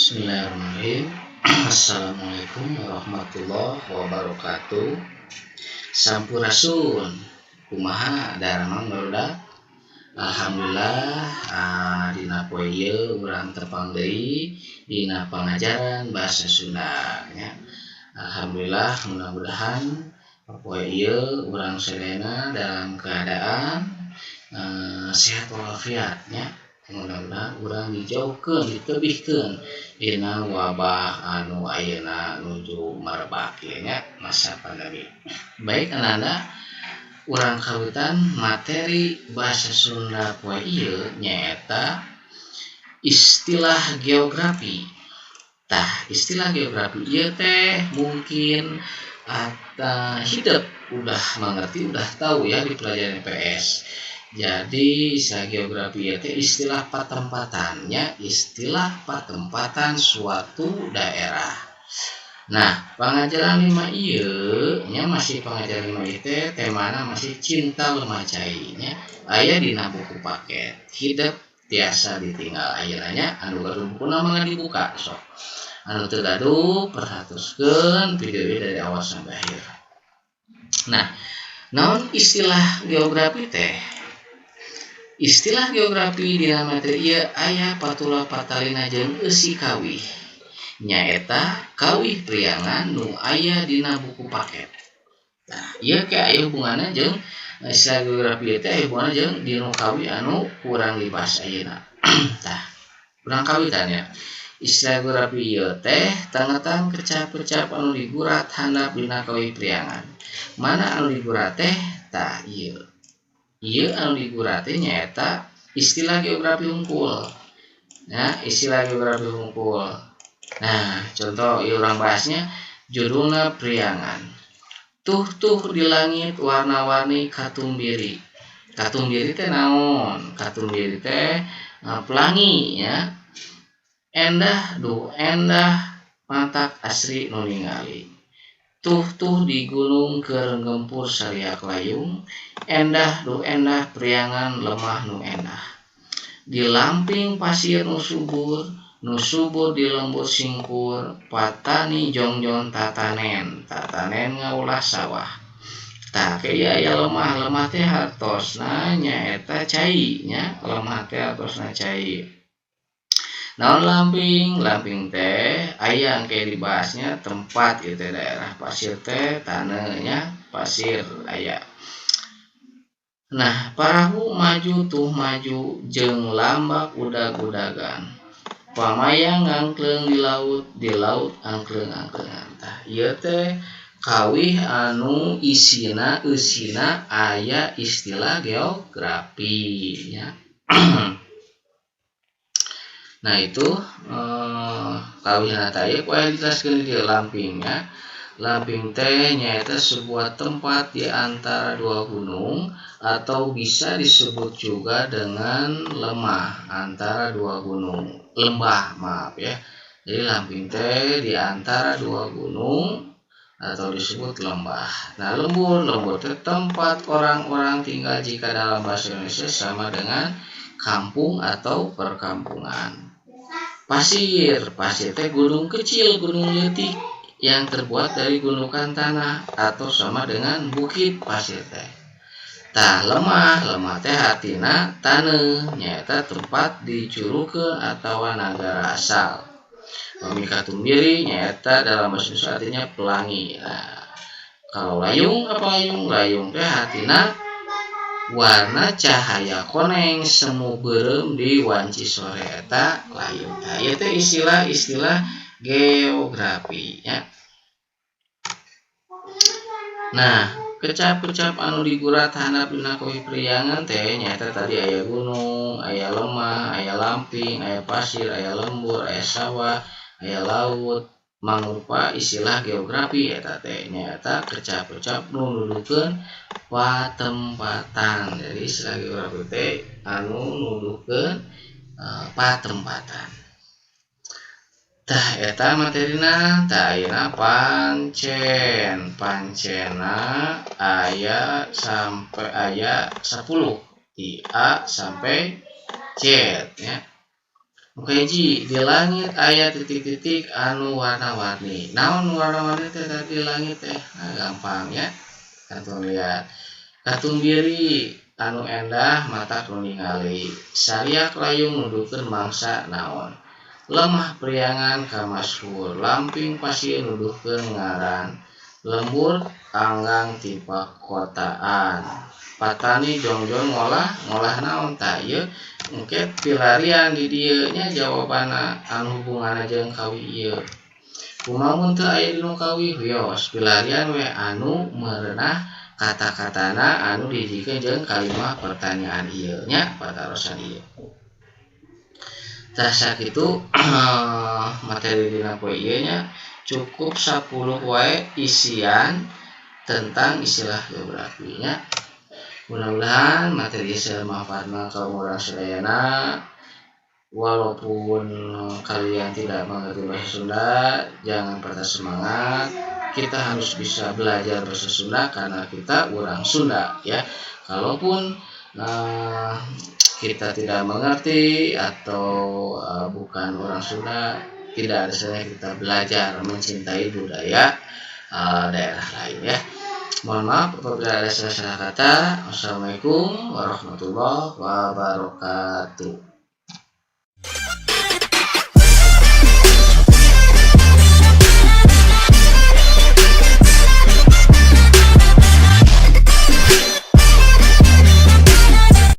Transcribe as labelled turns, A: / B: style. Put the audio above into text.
A: Bismillahirrahmanirrahim. Assalamualaikum warahmatullahi wabarakatuh. Sampurasun. Kumaha daramang barudak. Alhamdulillah dina poe ieu urang tepang deui dina pangajaran basa Sunda nya. Alhamdulillah mudah-mudahan poe ieu urang sadayana dalam keadaan sehat walafiat nya. Mudah-mudahan urang dijauhkeun ditebihkeun dina wabah anu ayeuna nuju marebak nya masa pandemi. Baik ananda urang kawitan materi basa Sunda poe ieu nyaeta istilah geografi. Tah istilah geografi ieu teh mungkin hidup udah mengerti, udah tahu ya di pelajaran PS. Jadi istilah geografi itu istilah patempatannya, istilah patempatan suatu daerah. Nah, pengajaran 5 ieu nya masih pengajaran 5 ieu teh temana masih cinta lemah cainya aya dina buku paket. Hidup tiasa ditinggal ayeuna nya anu gaduh bukuna mangga dibuka sok. Anu teu gaduh perhatuskeun video dari awal sampai akhir. Nah, naon istilah geografi teh? Istilah geografi dina materi ieu aya patula patalina jeung eusi kawih. Nyaeta kawih priangan nu aya dina buku paket. Nah, ieu ke aya hubunganna jeung istilah geografi teh aya hubunganna jeung dina kawih anu kurang dibahas ayeuna. Tah, urang kawitan nya. Istilah geografi ieu teh tangetan kecap-kecap anu digurat handap dina kawih priangan. Mana anu digurat teh? Tah ieu. Ieu anu digurat teh nyaeta istilah geografi hungkul. Nah, istilah geografi hungkul. Nah, contoh ieu urang bahasnya judulna priangan. Tuh di langit warna-warni katumbiri. Katumbiri teh naon? Katumbiri teh pelangi ya. Endah matak asri nu ningali. Tuh di gunung keur gempur sariak layung, endah priangan lemah nu endah. Di lamping pasir nu subur di lembut singkur, patani jongjon tatanen ngaulah sawah. Tah kaya aya lemah teh hartosna nyaeta cai nya, lemah teh hartosna cai. Naon lamping teh aya engke dibahasnya tempat ieu teh daerah pasir teh taneunya pasir aya. Nah, parahu maju jeung lambak udag-udagan. Pamayang ngangkleung di laut angkleung-angkleungan. Tah ieu teh kawih anu eusina aya istilah geografi nya. Nah itu kawih tadi poe dijelaskeun di lampingnya. Lamping teh nyaeta sebuah tempat di antara dua gunung atau bisa disebut juga dengan lembah antara dua gunung. Jadi lamping teh di antara dua gunung atau disebut lembah. Nah, lembur teh tempat orang-orang tinggal jika dalam bahasa Indonesia sama dengan kampung atau perkampungan. Pasir teh gunung kecil, gunung leutik yang terbuat dari gundukan tanah atau sama dengan bukit pasir teh. Tah lemah teh artina taneuh nyaeta tempat dicurukeun atawa nagara asal. Pami katumbiri nyaeta dalam bahasa Indonesia artinya pelangi. Nah, kalau layung apa layung? Layung teh artina warna cahaya koneng semu beureum di wanci sore eta layung. Nah, ieu teh istilah geografi ya. Nah, kecap-kecap anu digurat handap dina kawih priangan teh nyaeta tadi aya gunung, aya lemah, aya lamping, aya pasir, aya lembur, aya sawah, aya laut. Mangrupa istilah geografi eta teh nyaeta kecap-kecap nu nuduhkeun patempatan. Jadi istilah geografi teh anu nuduhkeun patempatan. Tah eta materina tah ayeuna pancena aya 10 di A sampai Z ya. Hiji di langit aya titik-titik anu warna-warni. Naon warna-warni teh di langit teh? Gampang ya. Katung lihat. Katung biri anu endah mata nu ningali. Sariak layung nuduhkeun mangsa naon. Lemah priangan ka masyhur. Lamping pasieun nuduhkeun ngaran. Lembur anggang ti pakotaan. Patani jongjong ngolah naon tah ieu engke pilarian di dieu nya jawabana anu hubunganna jeung kawi ieu. Kumaha teu aya dinu kawi wios pilarian we anu merenah kata-katana anu dijikeun jeung kalimat pertanyaan ieu nya patarosan ieu. Tah sakitu materi dina poe ieu nya cukup 10 wae isian tentang istilah geografi nya. Mudah-mudahan materi saya manfaat kaum orang sedayana. Walaupun kalian tidak mengerti bahasa Sunda, jangan patah semangat. Kita harus bisa belajar bahasa Sunda karena kita orang Sunda ya. Kalaupun kita tidak mengerti atau bukan orang Sunda, tidak ada salahnya kita belajar mencintai budaya daerah lain ya. Mohon maaf apabila ada salah kata. Wassalamualaikum warahmatullahi wabarakatuh.